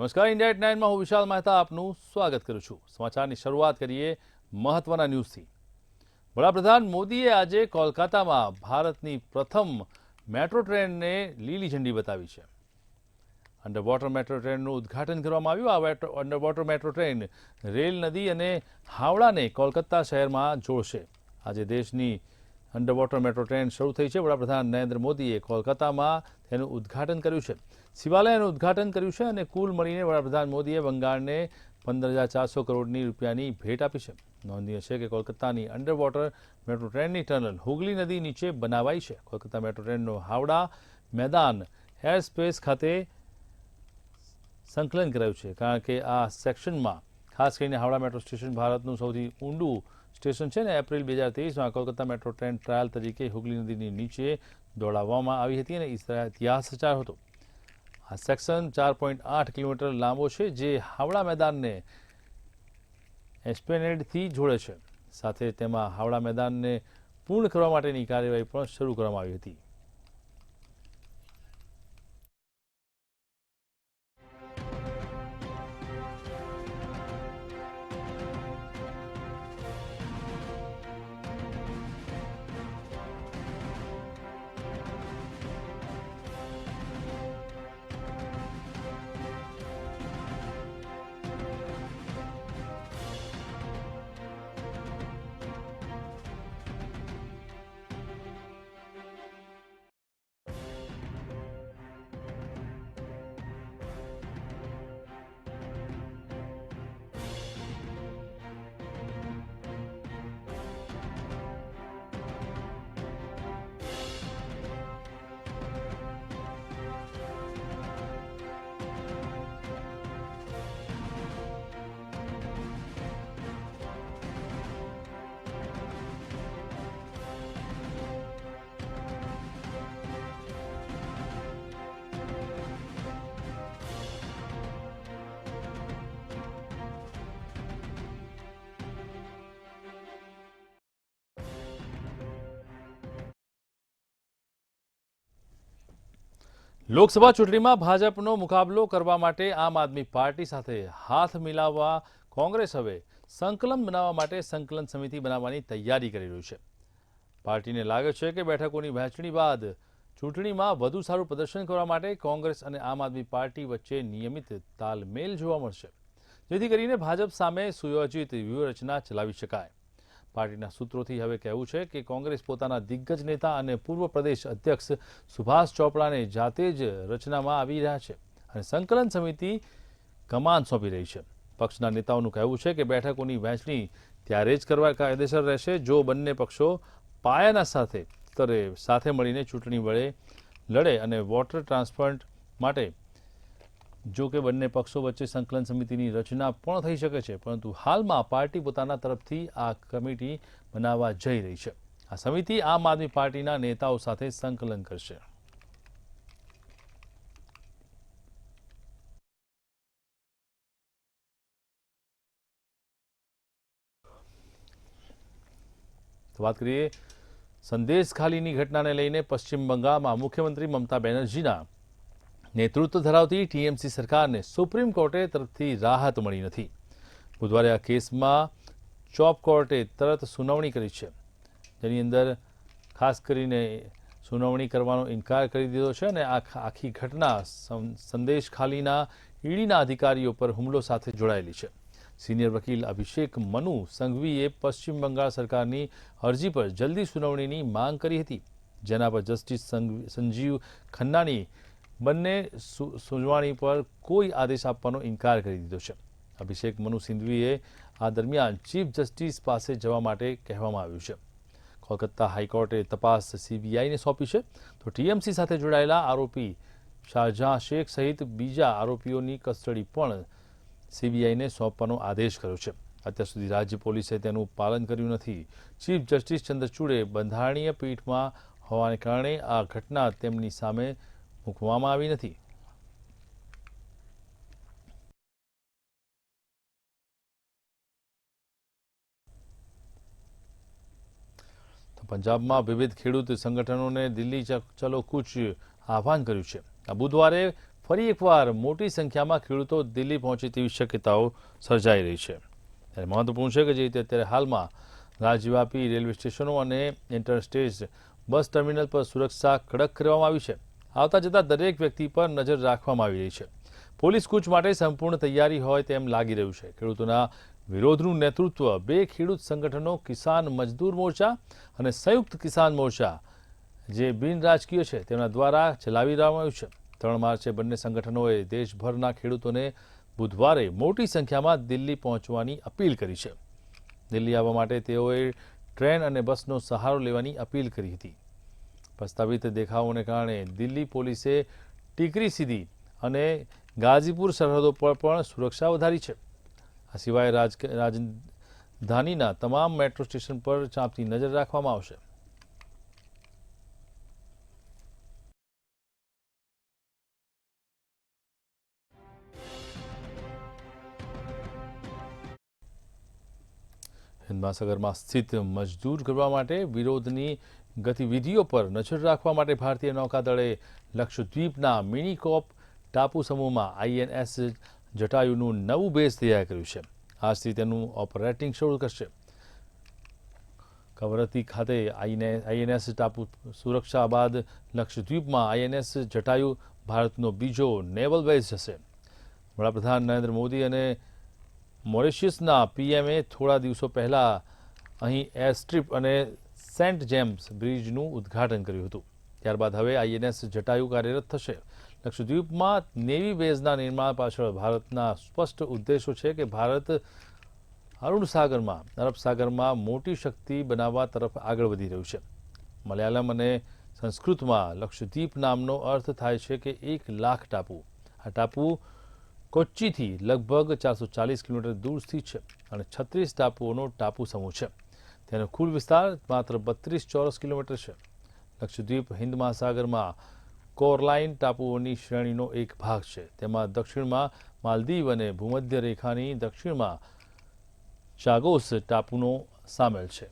નમસ્કાર, India at 9 માં હું વિશાલ મહેતા આપનું સ્વાગત કરું છું। સમાચારની શરૂઆત કરીએ મહત્વના ન્યૂઝથી। વડાપ્રધાન મોદીએ આજે કોલકાતામાં ભારતની પ્રથમ મેટ્રો ટ્રેનને લીલી ઝંડી બતાવી છે। અંડર વોટર મેટ્રો ટ્રેનનું ઉદ્ઘાટન કરવામાં આવ્યું। આ under water metro train rail નદી અને હાવડાને કોલકાતા શહેરમાં જોડશે। આજે દેશની અંડર વોટર મેટ્રો ટ્રેન શરૂ થઈ છે। વડાપ્રધાન નરેન્દ્ર મોદીએ કોલકાતામાં તેનું ઉદ્ઘાટન કર્યું છે। શિવાલયનું ઉદ્ઘાટન કર્યું છે અને કુલ મળીને વડાપ્રધાન મોદીએ બંગાળને 15,400 કરોડની રૂપિયાની ભેટ આપી છે। નોંધનીય છે કે કોલકાતાની અંડર વોટર મેટ્રો ટ્રેનની ટનલ હુગલી નદી નીચે બનાવાઈ છે। કોલકાતા મેટ્રો ટ્રેનનું હાવડા મેદાન એર સ્પેસ ખાતે સંકલન કરાયું છે, કારણ કે આ સેક્શનમાં ખાસ કરીને હાવડા મેટ્રો સ્ટેશન ભારતનું સૌથી ઊંડું સ્ટેશન છે ને એપ્રિલ 2023માં કોલકાતા મેટ્રો ટ્રેન ટ્રાયલ તરીકે હુગલી નદીની નીચે દોડાવવામાં આવી હતી અને ઇતિહાસ રચાયો હતો। આ સેક્શન 4.8 કિલોમીટર લાંબો છે, જે હાવડા મેદાનને એસ્પ્લેનેડથી જોડે છે। સાથે તેમાં હાવડા મેદાનને પૂર્ણ કરવા માટેની કાર્યવાહી પણ શરૂ કરવામાં આવી હતી। લોકસભા ચૂંટણીમાં ભાજપનો મુકાબલો કરવા માટે આમ આદમી પાર્ટી સાથે હાથ મિલાવવા કોંગ્રેસ હવે સંકલન બનાવવા માટે સંકલન સમિતિ બનાવવાની તૈયારી કરી રહ્યું છે। પાર્ટીને લાગે છે કે બેઠકોની વહેંચણી બાદ ચૂંટણીમાં વધુ સારું પ્રદર્શન કરવા માટે કોંગ્રેસ અને આમ આદમી પાર્ટી વચ્ચે નિયમિત તાલમેલ જોવા મળશે, જેથી કરીને ભાજપ સામે સુયોજિત વ્યૂહરચના ચલાવી શકાય। પાર્ટીના સૂત્રોથી હવે કહેવું છે કે કોંગ્રેસ પોતાના દિગ્ગજ નેતા અને પૂર્વ પ્રદેશ અધ્યક્ષ સુભાષ ચોપડાને જાતે જ રચનામાં આવી રહ્યા છે અને સંકલન સમિતિ કમાન સોંપી રહી છે। પક્ષના નેતાઓનું કહેવું છે કે બેઠકોની વહેંચણી ત્યારે જ કરવા કાયદેસર રહેશે જો બંને પક્ષો પાયાના સ્તરે સાથે મળીને ચૂંટણી લડે અને વોટર ટ્રાન્સફર માટે જો કે બંને પક્ષો વચ્ચે સંકલન સમિતિની રચના પણ થઈ શકે છે, પરંતુ હાલમાં પાર્ટી પોતાના તરફથી આ કમિટી બનાવવા જઈ રહી છે। આ સમિતિ આમ આદમી પાર્ટીના નેતાઓ સાથે સંકલન કરશે। વાત કરીએ સંદેશ ખાલીની ઘટનાને લઈને પશ્ચિમ બંગાળમાં મુખ્યમંત્રી મમતા બેનર્જીના નેતૃત્વ ધરાવતી ટીએમસી સરકારને સુપ્રીમ કોર્ટે તરફથી રાહત મળી નથી। બુધવારે આ કેસમાં ચોપ કોર્ટે તરત સુનાવણી કરી છે, જેની અંદર ખાસ કરીને સુનાવણી કરવાનો ઇનકાર કરી દીધો છે અને આખી ઘટના સંદેશ ખાલીના ઈડીના અધિકારીઓ પર હુમલો સાથે જોડાયેલી છે। સિનિયર વકીલ અભિષેક મનુ સંઘવીએ પશ્ચિમ બંગાળ સરકારની અરજી પર જલ્દી સુનાવણીની માંગ કરી હતી, જેના પર જસ્ટિસ સંજીવ ખન્નાની બંને સુનાવણી પર કોઈ આદેશ આપવાનો ઇનકાર કરી દીધો છે। અભિષેક મનુ સિંઘવીએ આ દરમિયાન ચીફ જસ્ટિસ પાસે જવા માટે કહેવામાં આવ્યું છે। કોલકાતા હાઈકોર્ટે તપાસ સીબીઆઈને સોંપી છે, તો ટીએમસી સાથે જોડાયેલા આરોપી શાહજહાં શેખ સહિત બીજા આરોપીઓની કસ્ટડી પણ સીબીઆઈને સોંપવાનો આદેશ કર્યો છે। અત્યાર સુધી રાજ્ય પોલીસે તેનું પાલન કર્યું નથી। ચીફ જસ્ટિસ ચંદ્રચૂડે બંધારણીય પીઠમાં હોવાને કારણે આ ઘટના તેમની સામે મૂકવામાં આવી નથી। પંજાબમાં વિવિધ ખેડૂત સંગઠનોને દિલ્હી ચલો કૂચ આહ્વાન કર્યું છે। આ બુધવારે ફરી એકવાર મોટી સંખ્યામાં ખેડૂતો દિલ્હી પહોંચે તેવી શક્યતાઓ સર્જાઈ રહી છે। ત્યારે મહત્વપૂર્ણ છે કે જે રીતે અત્યારે હાલમાં રાજ્યવ્યાપી રેલવે સ્ટેશનો અને ઇન્ટરસ્ટેટ બસ ટર્મિનલ પર સુરક્ષા કડક કરવામાં આવી છે। આવતા જતા દરેક વ્યક્તિ પર નજર રાખવામાં આવી રહી છે। પોલીસ કૂચ માટે સંપૂર્ણ તૈયારી હોય તેમ લાગી રહ્યું છે। ખેડૂતોના વિરોધનું નેતૃત્વ બે ખેડૂત સંગઠનો કિસાન મજદૂર મોરચા અને સંયુક્ત કિસાન મોરચા જે બિન રાજકીય છે તેમના દ્વારા ચલાવી દેવામાં આવ્યું છે। 3 માર્ચે બંને સંગઠનોએ દેશભરના ખેડૂતોને બુધવારે મોટી સંખ્યામાં દિલ્હી પહોંચવાની અપીલ કરી છે। દિલ્હી આવવા માટે તેઓએ ટ્રેન અને બસનો સહારો લેવાની અપીલ કરી હતી। પ્રસ્તાવિત દેખાવોને કારણે દિલ્હી પોલીસે ટીકરી સીધી અને ગાઝીપુર સરહદો પર પણ સુરક્ષા વધારી છે। આ સિવાય રાજધાનીના તમામ મેટ્રો સ્ટેશન પર ચાંપતી નજર રાખવામાં આવશે। હિન્દ મહાસાગરમાં સ્થિત મજદૂર કરવા માટે વિરોધની ગતિવિધિઓ પર નજર રાખવા માટે ભારતીય નૌકાદળે લક્ષદ્વીપના મિનીકોપ ટાપુ સમૂહમાં INS જટાયુનું નવું બેઝ તૈયાર કર્યું છે। આજથી તેનું ઓપરેટિંગ શરૂ કરશે। કવરત્તી ખાતે INS ટાપુ સુરક્ષા બાદ લક્ષદ્વીપમાં INS જટાયુ ભારતનો બીજો નેવલ બેઝ હશે। વડાપ્રધાન નરેન્દ્ર મોદી અને મોરિશિયસના PMએ થોડા દિવસો પહેલા અહીં એરસ્ટ્રીપ અને સેન્ટ જેમ્સ બ્રિજનું ઉદ્ઘાટન કર્યું હતું। ત્યારબાદ હવે INS જટાયુ કાર્યરત થશે। લક્ષદ્વીપમાં નેવી બેઝના નિર્માણ પાછળ ભારતના સ્પષ્ટ ઉદ્દેશો છે કે ભારત અરબ સાગરમાં મોટી શક્તિ બનાવવા તરફ આગળ વધી રહ્યું છે। મલયાલમ અને સંસ્કૃતમાં લક્ષદ્વીપ નામનો અર્થ થાય છે કે 1 લાખ ટાપુ। આ ટાપુ કોચ્ચીથી લગભગ 440 કિલોમીટર દૂર સ્થિત છે અને 36 ટાપુઓનો ટાપુ સમૂહ છે। તેનો કુલ વિસ્તાર માત્ર 32 ચોરસ કિલોમીટર છે। લક્ષદ્વીપ હિન્દ મહાસાગરમાં કોરલાઇન ટાપુઓની શ્રેણીનો એક ભાગ છે। તેમાં દક્ષિણમાં માલદીવ અને ભૂમધ્ય રેખાની દક્ષિણમાં ચાગોસ ટાપુનો સામેલ છે।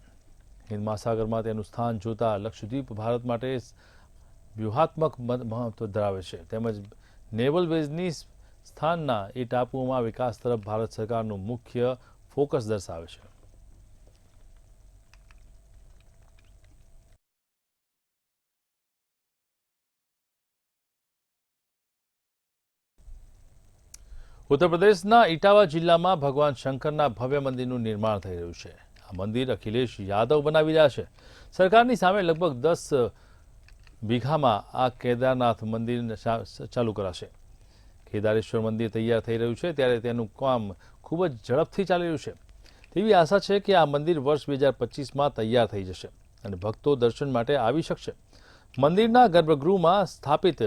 હિન્દ મહાસાગરમાં તેનું સ્થાન જોતા લક્ષદ્વીપ ભારત માટે વ્યૂહાત્મક મહત્વ ધરાવે છે તેમજ નેવલ બેઝની સ્થાનના એ ટાપુઓમાં વિકાસ તરફ ભારત સરકારનું મુખ્ય ફોકસ દર્શાવે છે। ઉત્તર પ્રદેશના ઇટાવા જિલ્લામાં ભગવાન શંકરના ભવ્ય મંદિરનું નિર્માણ થઈ રહ્યું છે। આ મંદિર અખિલેશ યાદવ બનાવી રહ્યા છે। સરકારની સામે લગભગ 10 વીઘામાં આ કેદારનાથ મંદિર ચાલુ કરાશે। કેદારેશ્વર મંદિર તૈયાર થઈ રહ્યું છે ત્યારે તેનું કામ ખૂબ જ ઝડપથી ચાલી રહ્યું છે। તેવી આશા છે કે આ મંદિર વર્ષ 2025માં તૈયાર થઈ જશે અને ભક્તો દર્શન માટે આવી શકશે। મંદિરના ગર્ભગૃહમાં સ્થાપિત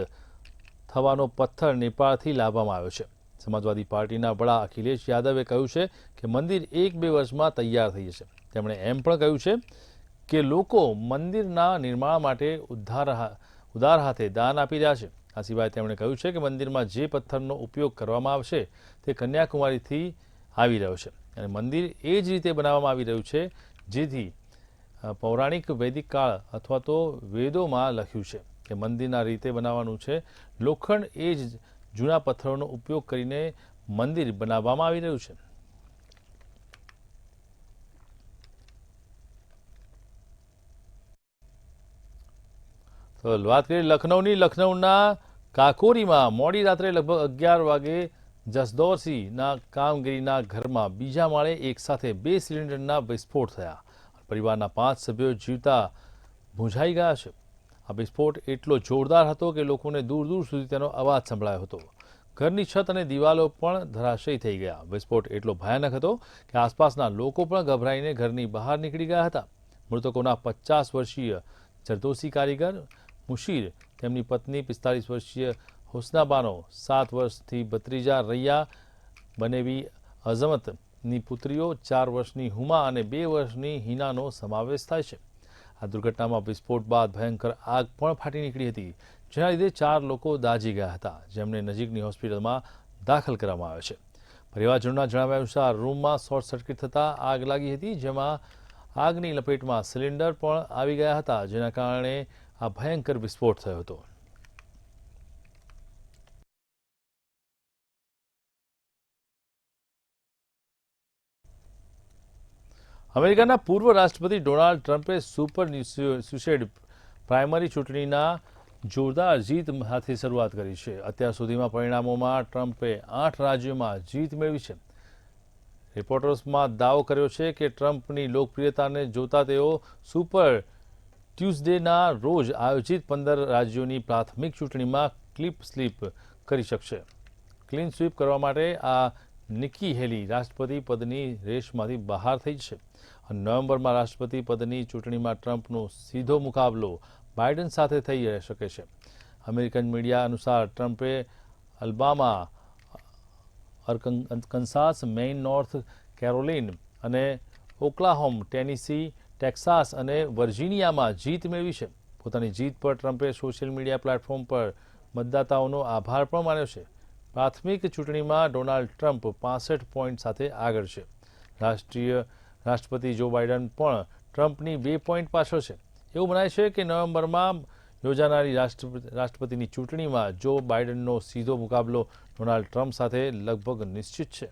થવાનો પથ્થર નેપાળથી લાવવામાં આવ્યો છે। સમાજવાદી પાર્ટીના વડા અખિલેશ યાદવે કહ્યું છે કે મંદિર 1-2 વર્ષમાં તૈયાર થઈ જશે। તેમણે એમ પણ કહ્યું છે કે લોકો મંદિરના નિર્માણ માટે ઉદાર હાથે દાન આપી રહ્યા છે। આ સિવાય તેમણે કહ્યું છે કે મંદિરમાં જે પથ્થરનો ઉપયોગ કરવામાં આવશે તે કન્યાકુમારીથી આવી રહ્યો છે અને મંદિર એ જ રીતે બનાવવામાં આવી રહ્યું છે જેથી પૌરાણિક વૈદિક કાળ અથવા તો વેદોમાં લખ્યું છે કે મંદિરના રીતે બનાવવાનું છે। લોખંડ એ જ જૂના પથ્થરોનો ઉપયોગ કરીને મંદિર બનાવવામાં આવી રહ્યું છે। તો વાત કરીએ લખનૌના કાકોરીમાં મોડી રાત્રે લગભગ 11 વાગે જસદૌરસીના કામગીરીના ઘરમાં બીજા માળે એક સાથે 2 સિલિન્ડરના વિસ્ફોટ થયા। પરિવારના 5 સભ્યો જીવતા ભૂંજાઈ ગયા છે। આ વિસ્ફોટ એટલો જોરદાર હતો કે લોકોને દૂર દૂર સુધી તેનો અવાજ સંભળાયો હતો। ઘરની છત અને દિવાલો પણ ધરાશયી થઈ ગયા। વિસ્ફોટ એટલો ભયાનક હતો કે આસપાસના લોકો પણ ગભરાઈને ઘરની બહાર નીકળી ગયા હતા। મૃતકોના 50 વર્ષીય જરદોસી કારીગર મુશીર, તેમની પત્ની 45 વર્ષીય હુસ્નાબાનો, 7 વર્ષથી ભત્રીજા રૈયા, બનેવી અઝમતની પુત્રીઓ 4 વર્ષની હુમા અને 2 વર્ષની હિનાનો સમાવેશ થાય છે। આ દુર્ઘટનામાં વિસ્ફોટ બાદ ભયંકર આગ પણ ફાટી નીકળી હતી જેના લીધે 4 લોકો દાઝી ગયા હતા જેમને નજીકની હોસ્પિટલમાં દાખલ કરવામાં આવ્યા છે। પરિવારજનોના જણાવ્યા અનુસાર રૂમમાં શોર્ટ સર્કિટ થતાં આગ લાગી હતી જેમાં આગની લપેટમાં સિલિન્ડર પણ આવી ગયા હતા જેના કારણે આ ભયંકર વિસ્ફોટ થયો હતો। અમેરિકાના પૂર્વ રાષ્ટ્રપતિ ડોનાલ્ડ ટ્રમ્પે સુપર સ્યુસેડ પ્રાઇમરી ચૂંટણીના જોરદાર જીત સાથે શરૂઆત કરી છે. અત્યાર સુધીમાં પરિણામોમાં ટ્રમ્પે 8 રાજ્યોમાં જીત મેળવી છે. રિપોર્ટર્સમાં દાવો કર્યો છે કે ટ્રમ્પની લોકપ્રિયતાને જોતા તેઓ સુપર ટ્યુઝડેના રોજ આયોજિત 15 રાજ્યોની પ્રાથમિક ચૂંટણીમાં ક્લિપ સ્લીપ કરી શકશે. ક્લીન સ્વીપ કરવા માટે આ નિકી હેલી રાષ્ટ્રપતિ પદની રેસમાંથી બહાર થઈ છે. નવેમ્બરમાં રાષ્ટ્રપતિ પદની ચૂંટણીમાં ટ્રમ્પનો સીધો મુકાબલો બાઇડન સાથે થઈ શકે છે. અમેરિકન મીડિયા અનુસાર ટ્રમ્પે અલબામા, અરકનસાસ, મેઇન, નોર્થ કેરોલિન અને ઓક્લાહોમ, ટેનેસી, ટેક્સાસ અને વર્જિનિયામાં જીત મેળવી છે. પોતાની જીત પર ટ્રમ્પે સોશિયલ મીડિયા પ્લેટફોર્મ પર મતદાતાઓનો આભાર પણ માન્યો છે. પ્રાથમિક ચૂંટણીમાં ડોનાલ્ડ ટ્રમ્પ 65 પોઈન્ટ સાથે આગળ છે. રાષ્ટ્રપતિ જો બાઇડન પણ ટ્રમ્પની 2 પોઈન્ટ પાછળ છે. એવું મનાય છે કે નવેમ્બરમાં યોજાનારી રાષ્ટ્રપતિની ચૂંટણીમાં જો બાઇડનનો સીધો મુકાબલો ડોનાલ્ડ ટ્રમ્પ સાથે લગભગ નિશ્ચિત છે.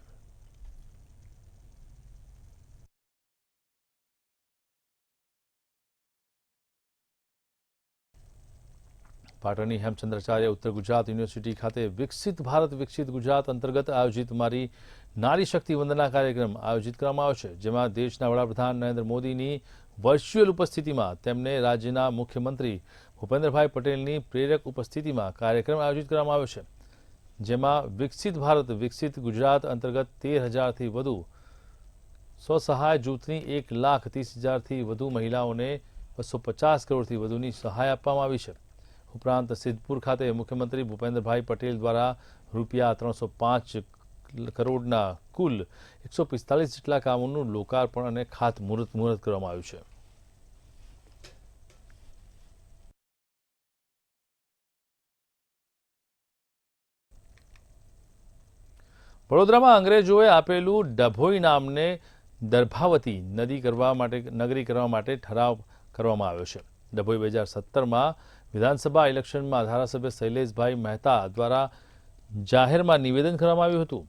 પાટણની હેમચંદ્રાચાર્ય ઉત્તર ગુજરાત યુનિવર્સિટી ખાતે વિકસિત ભારત વિકસિત ગુજરાત અંતર્ગત આયોજિત મારી નારી શક્તિ વંદના કાર્યક્રમ આયોજિત કરવામાં આવ્યો છે. જેમાં દેશના વડાપ્રધાન નરેન્દ્ર મોદીની વર્ચ્યુઅલ ઉપસ્થિતિમાં તેમને રાજ્યના મુખ્યમંત્રી ભૂપેન્દ્રભાઈ પટેલની પ્રેરક ઉપસ્થિતિમાં કાર્યક્રમ આયોજિત કરવામાં આવ્યો છે. જેમાં વિકસિત ભારત વિકસિત ગુજરાત અંતર્ગત 13,000થી વધુ સ્વસહાય જૂથની 1,30,000થી વધુ મહિલાઓને 250 કરોડથી વધુની સહાય આપવામાં આવી છે. ઉપરાંત સિદ્ધપુર ખાતે મુખ્યમંત્રી ભૂપેન્દ્રભાઈ પટેલ દ્વારા રૂપિયા 305 કરોડના કુલ 145 જેટલા કામોનું લોકાર્પણ અને ખાતમુહૂર્ત કરવામાં આવ્યું છે. વડોદરામાં અંગ્રેજોએ આપેલું ડભોઈ નામને દર્ભાવતી નગરી કરવા માટે ઠરાવ કરવામાં આવ્યો છે. ડભોઈ 2017માં વિધાનસભા ઇલેક્શનમાં ધારાસભ્ય શૈલેષભાઈ મહેતા દ્વારા જાહેરમાં નિવેદન કરવામાં આવ્યું હતું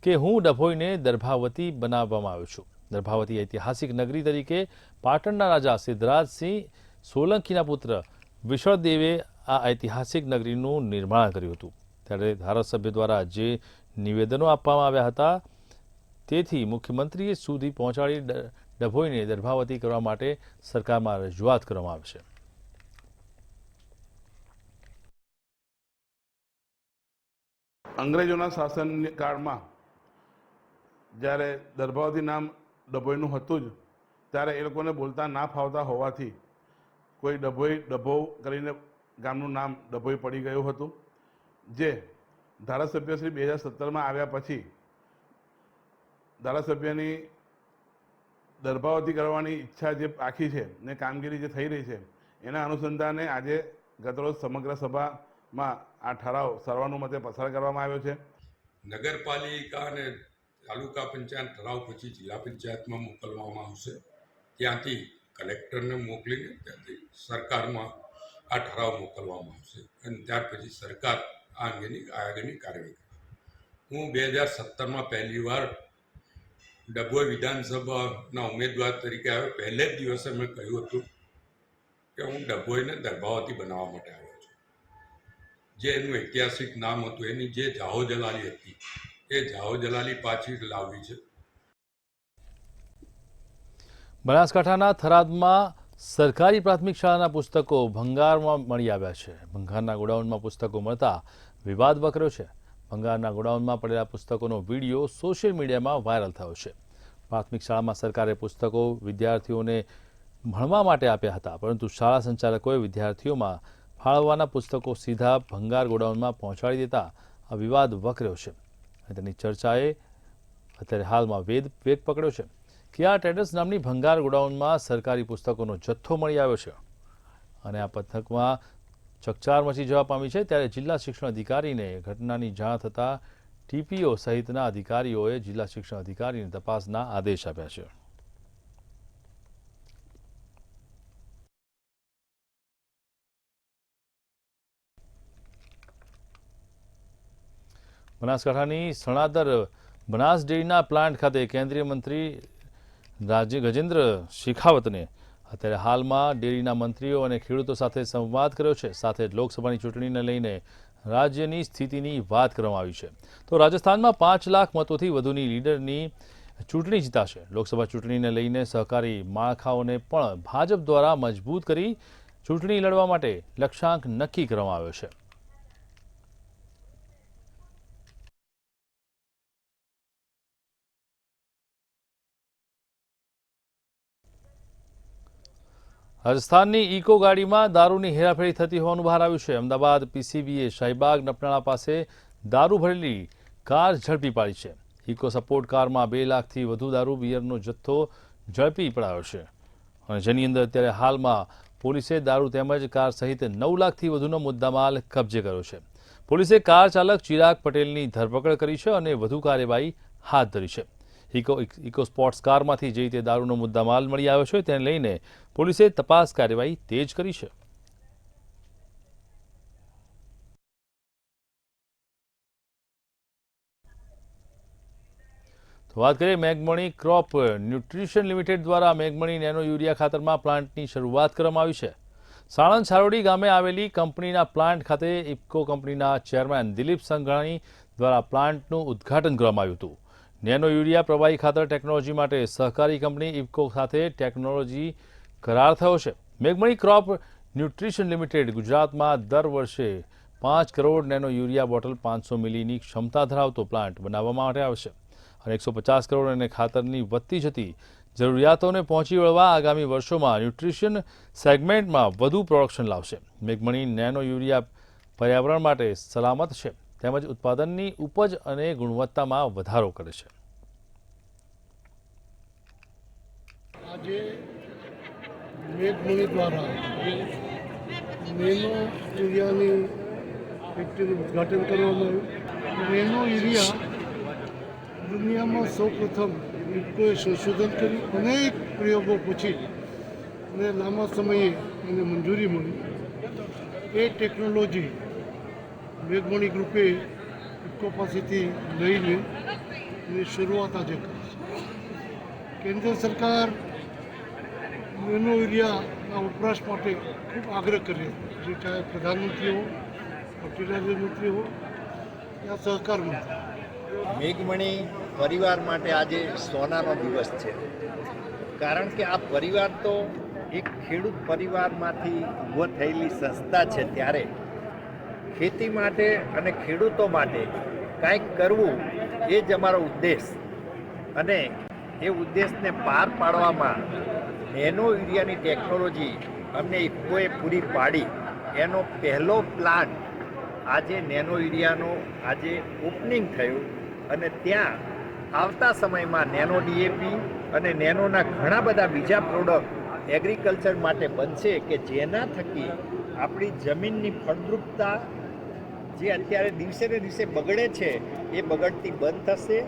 કે હું ડભોઈને દર્ભાવતી બનાવવામાં આવ્યો છું. દર્ભાવતી ઐતિહાસિક નગરી તરીકે પાટણના રાજા સિદ્ધરાજસિંહ સોલંકીના પુત્ર વિશળદેવે આ ઐતિહાસિક નગરીનું નિર્માણ કર્યું હતું. ત્યારે ધારાસભ્ય દ્વારા જે નિવેદનો આપવામાં આવ્યા હતા તેથી મુખ્યમંત્રીએ સુધી પહોંચાડી ડભોઈને દર્ભાવતી કરવા માટે સરકારમાં રજૂઆત કરવામાં આવશે. અંગ્રેજોના શાસન કાળમાં જ્યારે દર્ભાવતી નામ ડભોઈનું હતું જ ત્યારે એ લોકોને બોલતા ના ફાવતા હોવાથી કોઈ ડભો કરીને ગામનું નામ ડભોઈ પડી ગયું હતું. જે ધારાસભ્ય શ્રી 2017માં આવ્યા પછી ધારાસભ્યની દર્ભાવતી કરવાની ઈચ્છા જે આખી છે ને કામગીરી જે થઈ રહી છે એના અનુસંધાને આજે ગતરોજ સમગ્ર સભામાં આ ઠરાવ સર્વાનુમતે પસાર કરવામાં આવ્યો છે. નગરપાલિકા અને તાલુકા પંચાયત ઠરાવ પછી જિલ્લા પંચાયતમાં મોકલવામાં આવશે. ત્યાંથી કલેક્ટરને મોકલીને ત્યાંથી સરકારમાં આ ઠરાવ મોકલવામાં આવશે અને ત્યાર પછી સરકાર આ અંગેની આગળની કાર્યવાહી કરશે. હું 2017માં પહેલીવાર ડભોઈ વિધાનસભાના ઉમેદવાર તરીકે આવ્યો. પહેલે જ દિવસે મેં કહ્યું હતું કે હું ડભોઈને દર્ભાવતી બનાવવા માટે આવ્યો છું. જે એનું ઐતિહાસિક નામ હતું, એની જે જાહો જલાલી હતી એ જાહો જલાલી પાછી લાવવી છે. બનાસકાંઠાના થરાદમાં સરકારી પ્રાથમિક શાળાના પુસ્તકો ભંગારમાં મળી આવ્યા છે. ભંગારના ગોડાઉનમાં પુસ્તકો મળતા વિવાદ વકર્યો છે. ભંગારના ગોડાઉનમાં પડેલા પુસ્તકોનો વિડીયો સોશિયલ મીડિયામાં વાયરલ થયો છે. પ્રાથમિક શાળામાં સરકારે પુસ્તકો વિદ્યાર્થીઓને ભણવા માટે આપ્યા હતા, પરંતુ શાળા સંચાલકોએ વિદ્યાર્થીઓમાં ફાળવવાના પુસ્તકો સીધા ભંગાર ગોડાઉનમાં પહોંચાડી દેતા આ વિવાદ વકર્યો છે. અને તેની ચર્ચાએ અત્યારે હાલમાં વેગ પકડ્યો છે. કિયા ટ્રેડર્સ નામની ભંગાર ગોડાઉનમાં સરકારી પુસ્તકોનો જથ્થો મળી આવ્યો છે અને આ પથકમાં ચકચાર મચી જવા પામી છે. ત્યારે જિલ્લા શિક્ષણ અધિકારીને ઘટનાની જાણ થતાં ટીપીઓ સહિતના અધિકારીઓએ જિલ્લા શિક્ષણ અધિકારીને તપાસના આદેશ આપ્યા છે. બનાસકાંઠાની સણાદર બનાસ ડેરીના પ્લાન્ટ ખાતે કેન્દ્રીય મંત્રી ગજેન્દ્ર શેખાવતને અત્યારે હાલમાં ડેરીના મંત્રીઓ અને ખેડૂતો સાથે સંવાદ કર્યો છે. સાથે જ લોકસભાની ચૂંટણીને લઈને રાજ્યની સ્થિતિની વાત કરવામાં આવી છે. તો રાજસ્થાનમાં 5 લાખ મતોથી વધુની લીડરની ચૂંટણી જીતાશે. લોકસભા ચૂંટણીને લઈને સહકારી માળખાઓને પણ ભાજપ દ્વારા મજબૂત કરી ચૂંટણી લડવા માટે લક્ષ્યાંક નક્કી કરવામાં આવ્યો છે. રાજસ્થાનની ઇકો ગાડીમાં દારૂની હેરાફેરી થતી હોવાનું બહાર આવ્યું છે. અમદાવાદ પીસીબીએ શાહીબાગ નપનાળા પાસે દારૂ ભરેલી કાર ઝડપી પાડી છે. ઇકો સપોર્ટ કારમાં 2 લાખથી વધુ દારૂ બિયરનો જથ્થો ઝડપી પડાયો છે અને જેની અંદર અત્યારે હાલમાં પોલીસે દારૂ તેમજ કાર સહિત 9 લાખથી વધુનો મુદ્દામાલ કબજે કર્યો છે. પોલીસે કાર ચાલક ચિરાગ પટેલની ધરપકડ કરી છે અને વધુ કાર્યવાહી હાથ ધરી છે. ઇકો સ્પોર્ટ્સ કારમાંથી જે રીતે દારૂનો મુદ્દામાલ મળી આવ્યો છે તેને લઈને પોલીસે તપાસ કાર્યવાહી તેજ કરી છે. તો વાત કરીએ મેઘમણી ક્રોપ ન્યુટ્રિશન લિમિટેડ દ્વારા મેઘમણી નેનો યુરિયા ખાતરમાં પ્લાન્ટની શરૂઆત કરવામાં આવી છે. સાણંદ છારોડી ગામે આવેલી કંપનીના પ્લાન્ટ ખાતે ઇફકો કંપનીના ચેરમેન દિલીપ સંઘાણી દ્વારા પ્લાન્ટનું ઉદ્ઘાટન કરવામાં આવ્યું હતું. નેનો યુરિયા પ્રવાહી ખાતર ટેકનોલોજી માટે સહકારી કંપની ઇફકો સાથે ટેકનોલોજી કરાર થયો છે. મેઘમણી ક્રોપ ન્યુટ્રિશન લિમિટેડ ગુજરાતમાં દર વર્ષે 5 કરોડ નેનો યુરિયા બોટલ 500 મિલીની ક્ષમતા ધરાવતો પ્લાન્ટ બનાવવા માટે આવશે અને 150 કરોડ અને ખાતરની વધતી જતી જરૂરિયાતોને પહોંચી વળવા આગામી વર્ષોમાં ન્યુટ્રિશન સેગમેન્ટમાં વધુ પ્રોડક્શન લાવશે. મેઘમણી નેનો યુરિયા પર્યાવરણ માટે સલામત છે તેમજ ઉત્પાદનની ઉપજ અને ગુણવત્તામાં વધારો કરે છે. આજે મેઘમણી દ્વારા નેનો યુરિયાની ફેક્ટરીનું ઉદ્ઘાટન કરવામાં આવ્યું. નેનો યુરિયા દુનિયામાં સૌપ્રથમ ઇફકોએ સંશોધન કર્યું. અનેક પ્રયોગો પછી અને લાંબા સમયે એને મંજૂરી મળી. એ ટેકનોલોજી મેઘમણી ગ્રુપે ઇફકો પાસેથી લઈને એની શરૂઆત આજે કરી છે. કેન્દ્ર સરકાર નેનો યુરિયાના વપરાશ માટે ખૂબ આગ્રહ કર્યો, જે ચાહે પ્રધાનમંત્રી હો, ફર્ટિલાઇઝર મંત્રી હો યા સહકાર મંત્રી. મેઘમણી પરિવાર માટે આજે સોનાનો દિવસ છે, કારણ કે આ પરિવાર તો એક ખેડૂત પરિવારમાંથી ઊભો થયેલી સંસ્થા છે. ત્યારે ખેતી માટે અને ખેડૂતો માટે કાંઈક કરવું એ જ અમારો ઉદ્દેશ, અને એ ઉદ્દેશને પાર પાડવામાં નેનો યુરિયાની ટેકનોલોજી અમને ઇફકોએ પૂરી પાડી. એનો પહેલો પ્લાન્ટ આજે નેનો યુરિયાનો આજે ઓપનિંગ થયું અને ત્યાં આવતા સમયમાં નેનો ડીએપી અને નેનોના ઘણા બધા બીજા પ્રોડક્ટ એગ્રીકલ્ચર માટે બનશે કે જેના થકી આપણી જમીનની ફળદ્રુપતા જે અત્યારે દિવસે ને દિવસે બગડે છે એ બગડતી બંધ થશે.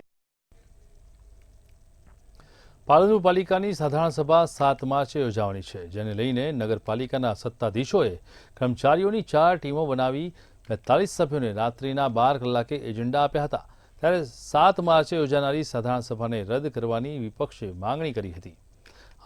પાલનપુર પાલિકાની સાધારણ સભા 7 માર્ચે યોજાવાની છે, જેને લઈને નગરપાલિકાના સત્તાધીશોએ કર્મચારીઓની 4 ટીમો બનાવી 42 સભ્યોને રાત્રિના 12 કલાકે એજન્ડા આપ્યા હતા. ત્યારે 7 માર્ચે યોજાનારી સાધારણ સભાને રદ કરવાની વિપક્ષે માંગણી કરી હતી.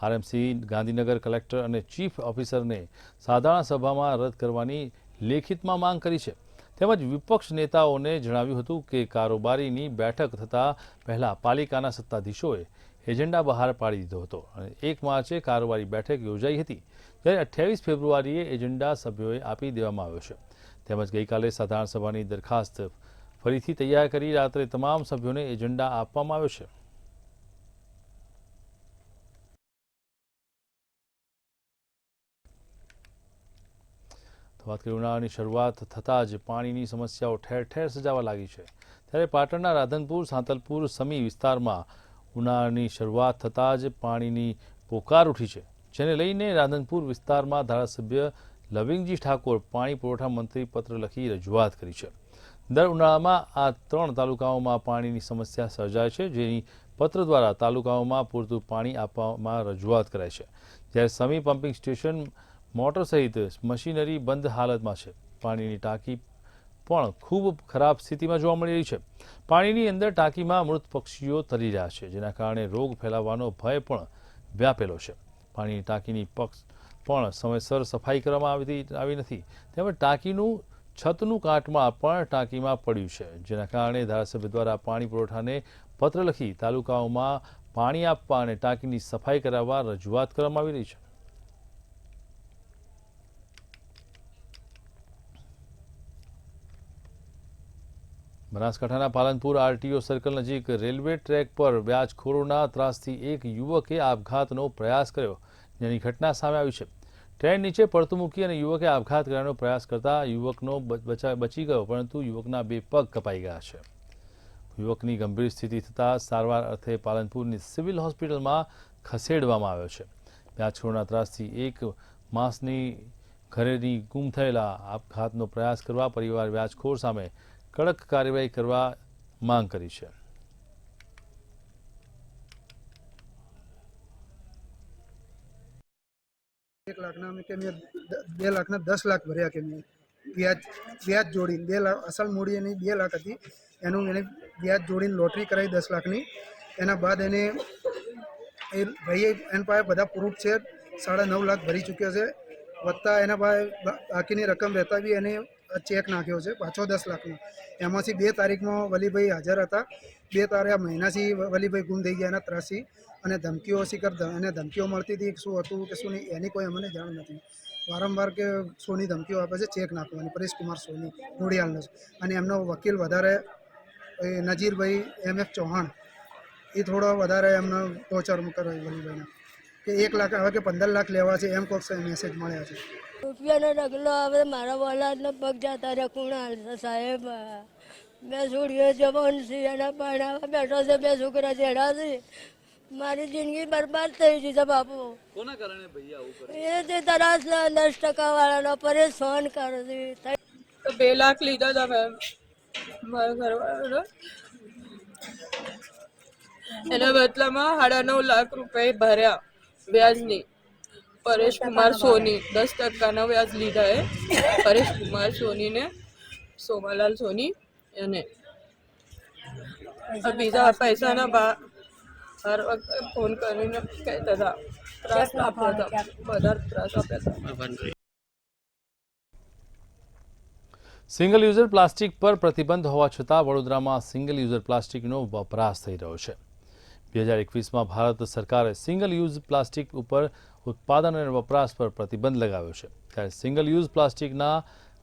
આરએમસી ગાંધીનગર કલેક્ટર અને ચીફ ઓફિસરને સાધારણ સભામાં રદ કરવાની લેખિતમાં માંગ કરી છે. તેમજ વિપક્ષ નેતાઓને જણાવ્યું હતું કે કારોબારીની બેઠક થતાં પહેલાં પાલિકાના સત્તાધીશોએ એજન્ડા બહાર પાડી દીધો હતો અને 1 માર્ચે કારોબારી બેઠક યોજાઈ હતી, જ્યારે 28 ફેબ્રુઆરીએ એજન્ડા સભ્યોએ આપી દેવામાં આવ્યો છે. તેમજ ગઈકાલે સાધારણ સભાની દરખાસ્ત ફરીથી તૈયાર કરી રાત્રે તમામ સભ્યોને એજન્ડા આપવામાં આવ્યો છે. તો વાત કરીએ ઉનાળાની શરૂઆત થતાં જ પાણીની સમસ્યાઓ ઠેર ઠેર સર્જાવા લાગી છે. ત્યારે પાટણના રાધનપુર સાંતલપુર સમી વિસ્તારમાં ઉનાળાની શરૂઆત થતાં જ પાણીની પોકાર ઉઠી છે, જેને લઈને રાધનપુર વિસ્તારમાં ધારાસભ્ય લવિંગજી ઠાકોર પાણી પુરવઠા મંત્રી પત્ર લખી રજૂઆત કરી છે. દર ઉનાળામાં આ 3 તાલુકાઓમાં પાણીની સમસ્યા સર્જાય છે, જેની પત્ર દ્વારા તાલુકાઓમાં પૂરતું પાણી આપવામાં રજૂઆત કરાય છે. જ્યારે સમી પમ્પિંગ સ્ટેશન મોટર સહિત મશીનરી બંધ હાલતમાં છે. પાણીની ટાંકી પણ ખૂબ ખરાબ સ્થિતિમાં જોવા મળી રહી છે. પાણીની અંદર ટાંકીમાં મૃત પક્ષીઓ તરી રહ્યા છે, જેના કારણે રોગ ફેલાવાનો ભય પણ વ્યાપેલો છે. પાણીની ટાંકીની પણ સમયસર સફાઈ કરવામાં આવી નથી, તેમજ ટાંકીનું છતનું કાટમાળ પણ ટાંકીમાં પડ્યું છે, જેના કારણે ધારાસભ્ય દ્વારા પાણી પુરવઠાને પત્ર લખી તાલુકાઓમાં પાણી આપવા અને ટાંકીની સફાઈ કરાવવા રજૂઆત કરવામાં આવી રહી છે. બનાસકાંઠાના પાલનપુર આરટીઓ સર્કલ નજીક રેલવે ટ્રેક પર વ્યાજખોરોના ત્રાસથી એક યુવકે આપઘાતનો પ્રયાસ કર્યો, જેની ઘટના સામે આવી છે. ટ્રેન નીચે પડતું મૂકી અને યુવકે આપઘાત કરવાનો પ્રયાસ કરતા યુવકનો બચી ગયો, પરંતુ યુવકના 2 પગ કપાઈ ગયા છે. યુવકની ગંભીર સ્થિતિ થતાં સારવાર અર્થે પાલનપુરની સિવિલ હોસ્પિટલમાં ખસેડવામાં આવ્યો છે. વ્યાજખોરોના ત્રાસથી 1 માસની ઘરેથી ગુમ થયેલા આપઘાતનો પ્રયાસ કરવા પરિવાર વ્યાજખોર સામે કડક કાર્યવાહી કરવા માંગ કરી છે. एक लाख ना में के मैं 2 लाख ना 10 लाख भर्या के मैं ब्याज जोड़ीने 2 लाख असल मूड़ी एनी 2 लाख थी एनु मैंने ब्याज जोड़ीने लॉटरी कराई 10 लाख नी एना बाद एने भाई एन पाए बधा प्रूफ छे 9.5 लाख भरी चूक्यो छे वत्ता एना पाए बाकीनी रकम रहता भी एने चेक नाख्यो छे पाछो 10 लाख नो एमांथी 2 तारीख में वलीभाई हाजर हता 2 तारीख महीनाथी वलीभाई गुम थई गया एना ત્રાસી અને ધમકીઓ શિકાર અને ધમકીઓ મળતી હતી શું હતું કે શું નહીં એની કોઈ અમને જાણ નથી. વારંવાર કે સોની ધમકીઓ આપે છે ચેક નાખવાની. પરેશ કુમાર સોની ઘોડિયાલનો અને એમનો વકીલ વધારે નજીરભાઈ MF ચૌહાણ એ થોડો વધારે એમનો ટોર્ચર કરે વલીભાઈને કે 1 લાખ આવે કે 15 લાખ લેવા છે એમ કોઈક મેસેજ મળ્યા છે. રૂપિયાનો ઢગલો આવે મારા વલાદનો પગ જતા રહે કોણ હાલશે સાહેબ. મેં છોડીઓ જવાન છે એના પરણાવા બેઠો છે 2 છોકરા જેડા છે. મારી જિંદગી બરબાદ થઈ ગઈ છે બાપુ. કોના કારણે ભૈયા આવું કરે? એ જે તરાસના 10% વાળાનો પરેશાન કરે છે. તો 2 લાખ લીધા હતા મેમ મારા ઘરવાળાનો, એના બદલામાં 9.5 લાખ રૂપિયા ભર્યા વ્યાજની. પરેશ કુમાર સોની 10% વ્યાજ લીધા એ પરેશ કુમાર સોનીને સોમાલાલ સોની એને બીજા પૈસાના હર વખતે ફોન કરીને કહેતા હતા ત્રાસ આપ્યા હતા, બધા ત્રાસ આપ્યા હતા. સિંગલ યુઝર પ્લાસ્ટિક પર પ્રતિબંધ હોવા છતાં વડોદરામાં સિંગલ યુઝર પ્લાસ્ટિકનો વપરાશ થઈ રહ્યો છે. 2021માં ભારત સરકારે સિંગલ યુઝ પ્લાસ્ટિક ઉપર ઉત્પાદન અને વપરાશ પર પ્રતિબંધ લગાવ્યો છે, ત્યારે સિંગલ યુઝ પ્લાસ્ટિકના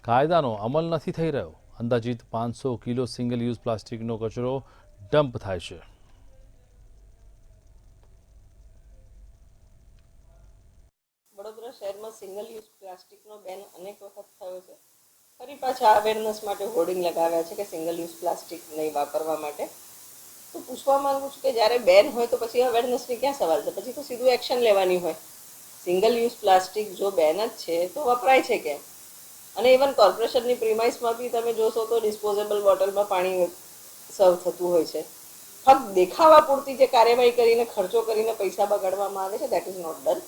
કાયદાનો અમલ નથી થઈ રહ્યો. અંદાજિત 500 કિલો સિંગલ યુઝ પ્લાસ્ટિકનો કચરો ડમ્પ થાય છે. વડોદરા શહેરમાં સિંગલ યુઝ પ્લાસ્ટિકનો બેન અનેક વખત થયો છે. ફરી પાછા અવેરનેસ માટે હોર્ડિંગ લગાવ્યા છે કે સિંગલ યુઝ પ્લાસ્ટિક નહીં વાપરવા માટે. તો પૂછવા માંગુ છું કે જ્યારે બેન હોય તો પછી અવેરનેસની ક્યાં સવાલ છે? પછી તો સીધું એક્શન લેવાની હોય. સિંગલ યુઝ પ્લાસ્ટિક જો બેન જ છે તો વપરાય છે કેમ? અને ઇવન કોર્પોરેશનની પ્રિમાઇસમાં બી તમે જોશો તો ડિસ્પોઝેબલ બોટલમાં પાણી સર્વ થતું હોય છે. ફક્ત દેખાવા પૂરતી જે કાર્યવાહી કરીને ખર્ચો કરીને પૈસા બગાડવામાં આવે છે દેટ ઇઝ નોટ ડન.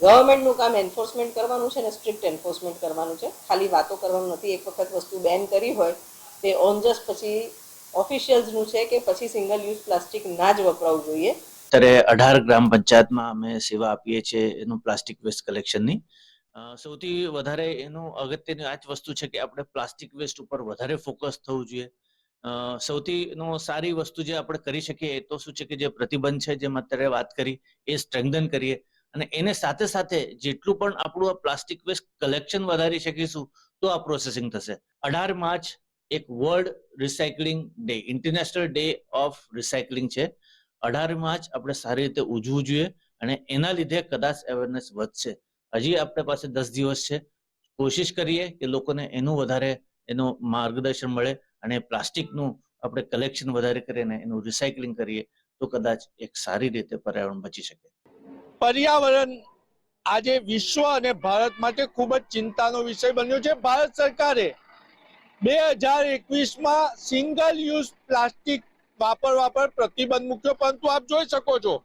ગવર્મેન્ટનું કામ એન્ફોર્સમેન્ટ કરવાનું છે અને સ્ટ્રિક્ટ એન્ફોર્સમેન્ટ કરવાનું છે, ખાલી વાતો કરવાનું નથી. એક વખત વસ્તુ બેન કરી હોય તે ઓન જસ્ટ પછી ઓફિશિયલ્સનું છે કે પછી સિંગલ યુઝ પ્લાસ્ટિક ના જ વપરાવું જોઈએ. અત્યારે 18 ગ્રામ પંચાયતમાં અમે સેવા આપીએ છીએ એનું પ્લાસ્ટિક વેસ્ટ કલેક્શનની. સૌથી વધારે એનું અગત્યની આ જ વસ્તુ છે કે આપણે પ્લાસ્ટિક વેસ્ટ ઉપર વધારે ફોકસ થવું જોઈએ. સૌથી સારી વસ્તુ જે આપણે કરી શકીએ એ તો શું છે કે જે પ્રતિબંધ છે જેમ અત્યારે વાત કરી એ સ્ટ્રેન્થન કરીએ અને એને સાથે સાથે જેટલું પણ આપણું આ પ્લાસ્ટિક વેસ્ટ કલેક્શન વધારી શકીશું તો આ પ્રોસેસિંગ થશે. 18 માર્ચ એક world recycling day, international day of recycling છે. 18 માર્ચ આપણે સારી રીતે ઉજવવું જોઈએ અને એના લીધે કદાચ અવેરનેસ વધશે. હજી આપણે પાસે 10 દિવસ છે. કોશિશ કરીએ કે લોકોને એનું વધારે એનું માર્ગદર્શન મળે અને પ્લાસ્ટિકનું આપણે કલેક્શન વધારે કરીને એનું રિસાયકલિંગ કરીએ તો કદાચ એક સારી રીતે પર્યાવરણ બચી શકે. પર્યાવરણ આજે વિશ્વ અને ભારત માટે ખૂબ જ ચિંતાનો વિષય બન્યો છે. ભારત સરકારે 2021માં સિંગલ યુઝ પ્લાસ્ટિક વાપરવા પર પ્રતિબંધ મૂક્યો, પરંતુ આપ જોઈ શકો છો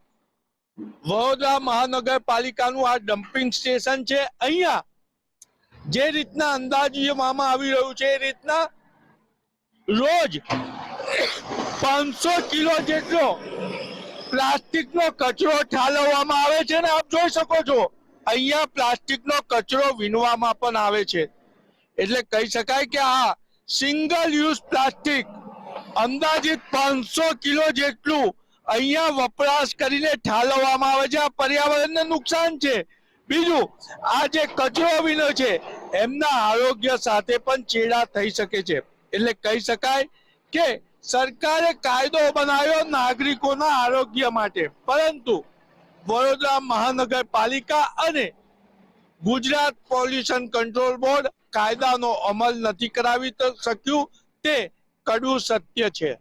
વડોદરા મહાનગરપાલિકાનું આ ડમ્પિંગ સ્ટેશન છે. અહીંયા જે રીતના અંદાજવામાં આવી રહ્યું છે એ રીતના રોજ 500 કિલો જેટલો પ્લાસ્ટિકનો કચરો ઠાલવવામાં આવે છે અને આપ જોઈ શકો છો અહીંયા પ્લાસ્ટિકનો કચરો વીણવામાં પણ આવે છે. એટલે કહી શકાય કે આ સિંગલ યુઝ પ્લાસ્ટિક અંદાજિત 500 કિલો જેટલું અહીંયા વપરાશ કરીને ઠાલવવામાં આવે છે. આ પર્યાવરણને નુકસાન છે. બીજું, આ જે કચરો વીણો છે એમના આરોગ્ય સાથે પણ ચેડા થઈ શકે છે. એટલે કહી શકાય કે સરકારે કાયદો બનાવ્યો નાગરિકોના આરોગ્ય માટે, પરંતુ વડોદરા મહાનગરપાલિકા અને ગુજરાત પોલ્યુશન કંટ્રોલ બોર્ડ કાયદાનો અમલ નથી કરાવી શક્યું. તે કડવું સત્ય છે.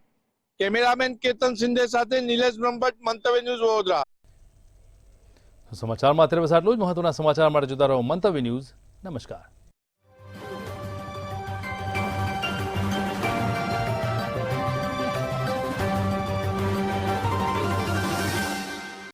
કેમેરામેન કેતન સિંધે સાથે નિલેશ બ્રહ્મભટ્ટ, મંતવ્ય ન્યૂઝ, વડોદરા. સમાચારમાં અત્યારે બસ આટલું જ. મહત્વના સમાચાર માટે જોતા રહો મંતવ્ય ન્યૂઝ. નમસ્કાર.